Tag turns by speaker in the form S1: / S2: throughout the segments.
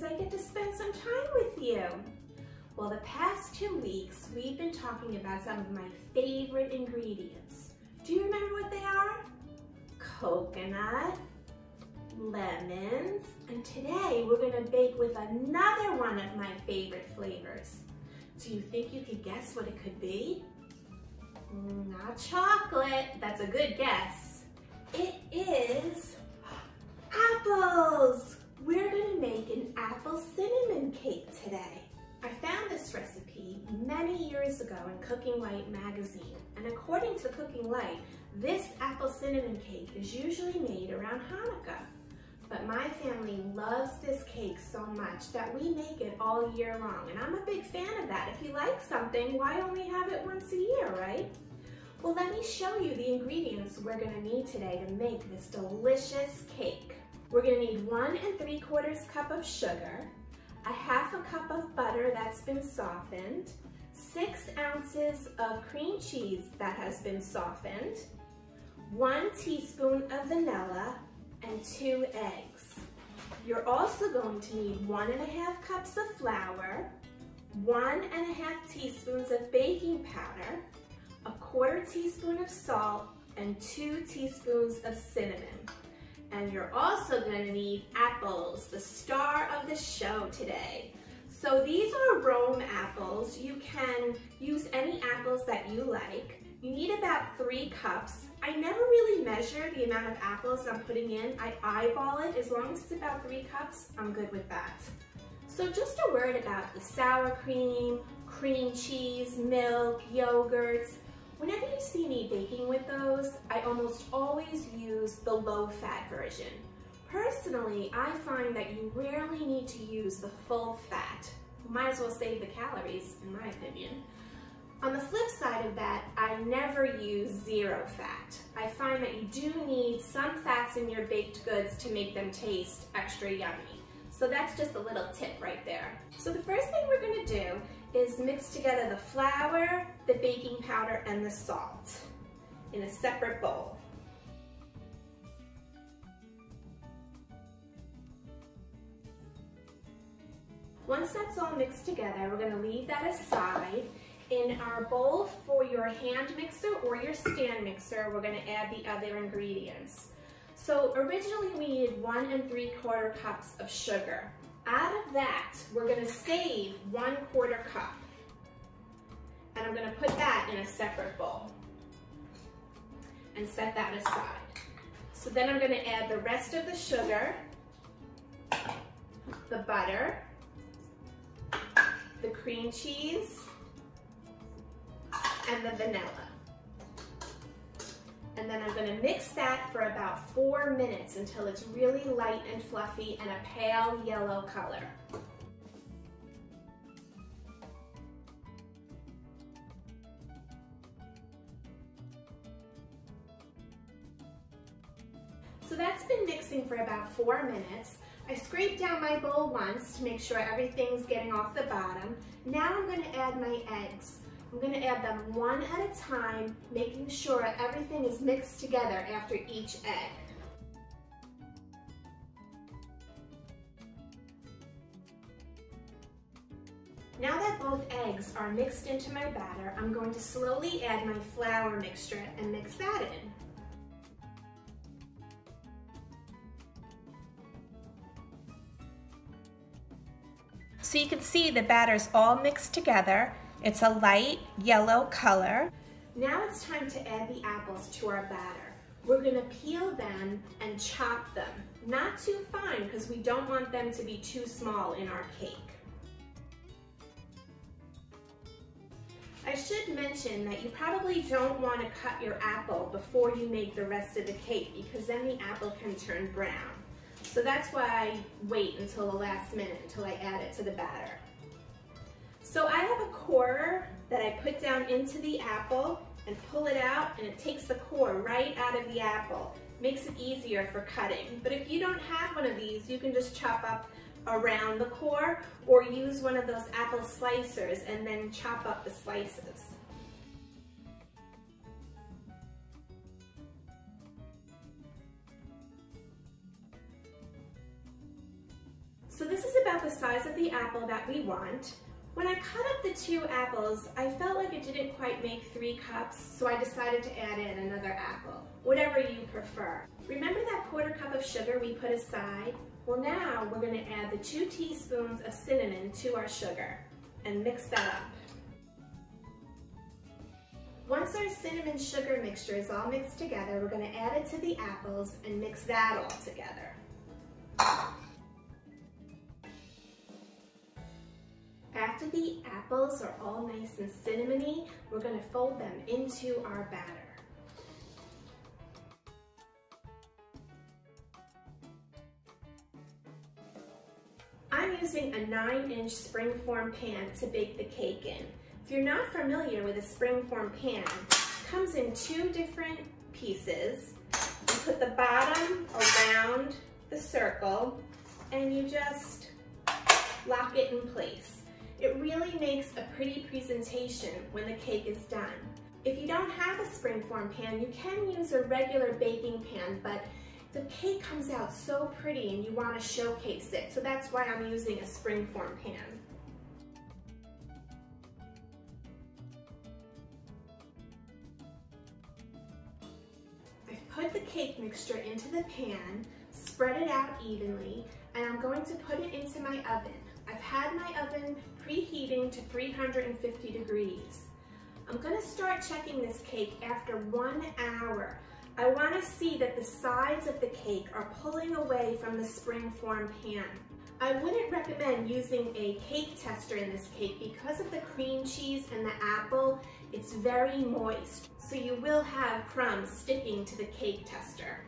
S1: because I get to spend some time with you. Well, the past 2 weeks, we've been talking about some of my favorite ingredients. Do you remember what they are? Coconut, lemons, and today we're gonna bake with another one of my favorite flavors. Do you think you could guess what it could be? Not chocolate, that's a good guess. It is apples. We're gonna make an apple cinnamon cake today. I found this recipe many years ago in Cooking Light magazine, and according to Cooking Light, this apple cinnamon cake is usually made around Hanukkah. But my family loves this cake so much that we make it all year long, and I'm a big fan of that. If you like something, why only have it once a year, right? Well, let me show you the ingredients we're gonna need today to make this delicious cake. We're gonna need 1 3/4 cup of sugar, a 1/2 cup of butter that's been softened, 6 ounces of cream cheese that has been softened, 1 teaspoon of vanilla, and 2 eggs. You're also going to need 1 1/2 cups of flour, 1 1/2 teaspoons of baking powder, a 1/4 teaspoon of salt, and 2 teaspoons of cinnamon. And you're also gonna need apples, the star of the show today. So these are Rome apples. You can use any apples that you like. You need about 3 cups. I never really measure the amount of apples I'm putting in. I eyeball it. As long as it's about 3 cups, I'm good with that. So just a word about the sour cream, cream cheese, milk, yogurts. Whenever you see me baking with those, I almost always use the low-fat version. Personally, I find that you rarely need to use the full fat. You might as well save the calories, in my opinion. On the flip side of that, I never use 0 fat. I find that you do need some fats in your baked goods to make them taste extra yummy. So that's just a little tip right there. So the first thing we're gonna do is mix together the flour, the baking powder, and the salt in a separate bowl. Once that's all mixed together, we're gonna leave that aside. In our bowl for your hand mixer or your stand mixer, we're gonna add the other ingredients. So originally we needed 1 3/4 cups of sugar. Out of that, we're gonna save 1/4 cup. And I'm gonna put that in a separate bowl and set that aside. So then I'm gonna add the rest of the sugar, the butter, the cream cheese, and the vanilla. And then I'm gonna mix that for about 4 minutes until it's really light and fluffy and a pale yellow color. So that's been mixing for about 4 minutes. I scraped down my bowl once to make sure everything's getting off the bottom. Now I'm gonna add my eggs. I'm gonna add them 1 at a time, making sure everything is mixed together after each egg. Now that both eggs are mixed into my batter, I'm going to slowly add my flour mixture and mix that in. So you can see the batter's all mixed together. It's a light yellow color. Now it's time to add the apples to our batter. We're gonna peel them and chop them. Not too fine because we don't want them to be too small in our cake. I should mention that you probably don't want to cut your apple before you make the rest of the cake because then the apple can turn brown. So that's why I wait until the last minute until I add it to the batter. So I have a core that I put down into the apple and pull it out, and it takes the core right out of the apple. Makes it easier for cutting. But if you don't have one of these, you can just chop up around the core or use one of those apple slicers and then chop up the slices. So this is about the size of the apple that we want. When I cut up the 2 apples, I felt like it didn't quite make 3 cups, so I decided to add in another apple, whatever you prefer. Remember that 1/4 cup of sugar we put aside? Well, now we're going to add the 2 teaspoons of cinnamon to our sugar and mix that up. Once our cinnamon sugar mixture is all mixed together, we're going to add it to the apples and mix that all together. After the apples are all nice and cinnamony, we're going to fold them into our batter. I'm using a 9-inch springform pan to bake the cake in. If you're not familiar with a springform pan, it comes in 2 different pieces. You put the bottom around the circle and you just lock it in place. It really makes a pretty presentation when the cake is done. If you don't have a springform pan, you can use a regular baking pan, but the cake comes out so pretty and you want to showcase it, so that's why I'm using a springform pan. I've put the cake mixture into the pan, spread it out evenly, and I'm going to put it into my oven. I've had my oven preheating to 350 degrees. I'm going to start checking this cake after 1 hour. I want to see that the sides of the cake are pulling away from the springform pan. I wouldn't recommend using a cake tester in this cake because of the cream cheese and the apple. It's very moist, so you will have crumbs sticking to the cake tester.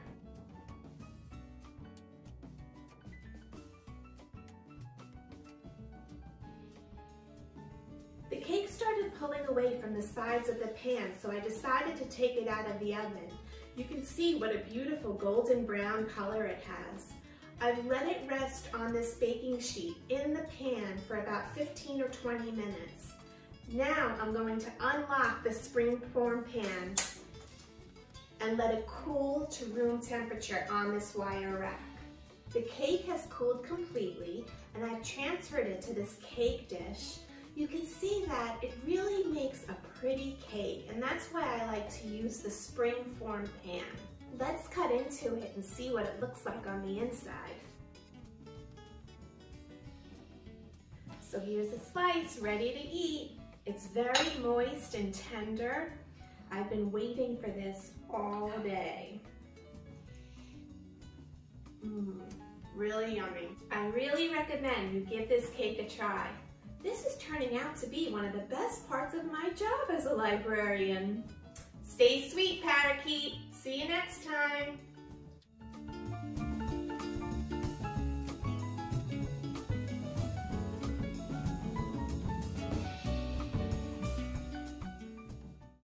S1: The cake started pulling away from the sides of the pan, so I decided to take it out of the oven. You can see what a beautiful golden brown color it has. I've let it rest on this baking sheet in the pan for about 15 or 20 minutes. Now I'm going to unlock the springform pan and let it cool to room temperature on this wire rack. The cake has cooled completely and I've transferred it to this cake dish. You can see that it really makes a pretty cake, and that's why I like to use the springform pan. Let's cut into it and see what it looks like on the inside. So here's a slice ready to eat. It's very moist and tender. I've been waiting for this all day. Really yummy. I really recommend you give this cake a try. This is turning out to be one of the best parts of my job as a librarian. Stay sweet, parakeet. See you next time.